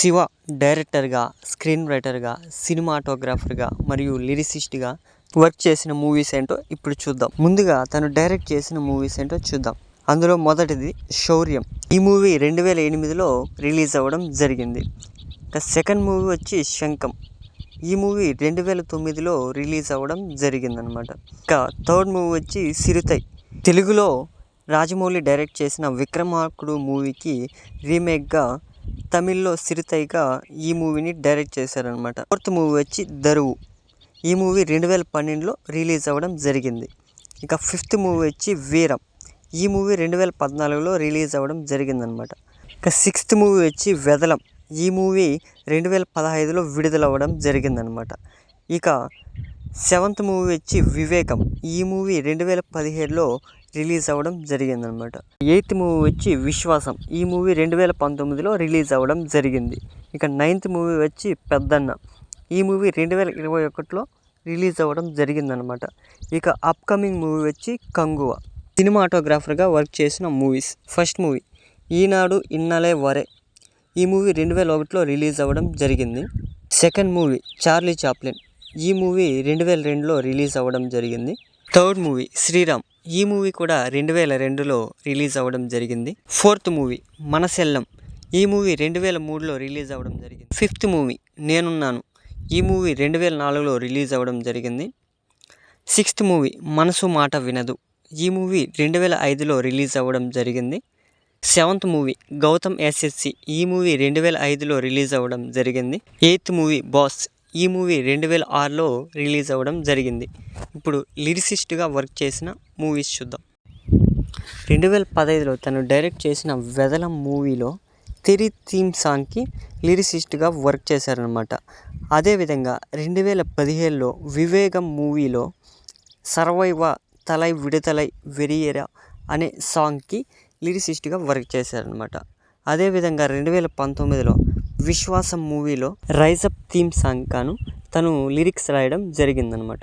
శివ డైరెక్టర్గా, స్క్రీన్ రైటర్గా, సినిమాటోగ్రాఫర్గా మరియు లిరిసిస్ట్గా వర్క్ చేసిన మూవీస్ ఏంటో ఇప్పుడు చూద్దాం. ముందుగా తను డైరెక్ట్ చేసిన మూవీస్ ఏంటో చూద్దాం. అందులో మొదటిది శౌర్యం. ఈ మూవీ 2008లో రిలీజ్ అవ్వడం జరిగింది. ఇక సెకండ్ మూవీ వచ్చి శంఖం. ఈ మూవీ 2009లో రిలీజ్ అవ్వడం జరిగిందనమాట. ఇక థర్డ్ మూవీ వచ్చి సిరుతై. తెలుగులో రాజమౌళి డైరెక్ట్ చేసిన విక్రమార్కుడు మూవీకి రీమేక్గా తమిళ్లో సిరుతైగా ఈ మూవీని డైరెక్ట్ చేశారనమాట. ఫోర్త్ మూవీ వచ్చి దరువు. ఈ మూవీ 2012లో రిలీజ్ అవ్వడం జరిగింది. ఇక ఫిఫ్త్ మూవీ వచ్చి వీరం. ఈ మూవీ 2014లో రిలీజ్ అవ్వడం జరిగిందనమాట. ఇక సిక్స్త్ మూవీ వచ్చి వెదలం. ఈ మూవీ 2015లో విడుదలవ్వడం జరిగిందనమాట. ఇక సెవెంత్ మూవీ వచ్చి వివేకం. ఈ మూవీ 2017లో రిలీజ్ అవ్వడం జరిగిందనమాట. ఎయిత్ మూవీ వచ్చి విశ్వాసం. ఈ మూవీ 2019లో రిలీజ్ అవ్వడం జరిగింది. ఇక నైన్త్ మూవీ వచ్చి పెద్దన్న. ఈ మూవీ 2021లో రిలీజ్ అవ్వడం జరిగిందనమాట. ఇక అప్కమింగ్ మూవీ వచ్చి కంగువ. సినిమాటోగ్రాఫర్గా వర్క్ చేసిన movies. First movie Eenadu Innale Vare. ఈ మూవీ 2001లో రిలీజ్ అవ్వడం జరిగింది. Second movie Charlie Chaplin. ఈ మూవీ 2002లో రిలీజ్ అవ్వడం జరిగింది. Third movie Sriram. ఈ మూవీ కూడా 2002లో రిలీజ్ అవ్వడం జరిగింది. Fourth movie Manasellam. ఈ మూవీ 2003లో రిలీజ్ అవ్వడం జరిగింది. ఫిఫ్త్ మూవీ నేనున్నాను. ఈ మూవీ 2004లో రిలీజ్ అవ్వడం జరిగింది. సిక్స్త్ మూవీ మనసు మాట వినదు. ఈ మూవీ 2005లో రిలీజ్ అవ్వడం జరిగింది. Seventh movie Gautam SSC. ఈ మూవీ 2005లో రిలీజ్ అవ్వడం జరిగింది. Eighth movie Boss. ఈ మూవీ 2006లో రిలీజ్ అవ్వడం జరిగింది. ఇప్పుడు లిరిసిస్ట్గా వర్క్ చేసిన మూవీస్ చూద్దాం. 2015లో తను డైరెక్ట్ చేసిన వెదలం మూవీలో తెరి థీమ్ సాంగ్కి లిరిసిస్ట్గా వర్క్ చేశారనమాట. అదేవిధంగా 2017లో వివేగం మూవీలో సర్వైవ తలై విడతలై వెరియరా అనే సాంగ్కి లిరిసిస్ట్గా వర్క్ చేశారనమాట. అదేవిధంగా 2019లో విశ్వాసం మూవీలో రైజ్ అప్ థీమ్ సాంగ్ గాను తను లిరిక్స్ రాయడం జరిగిందనమాట.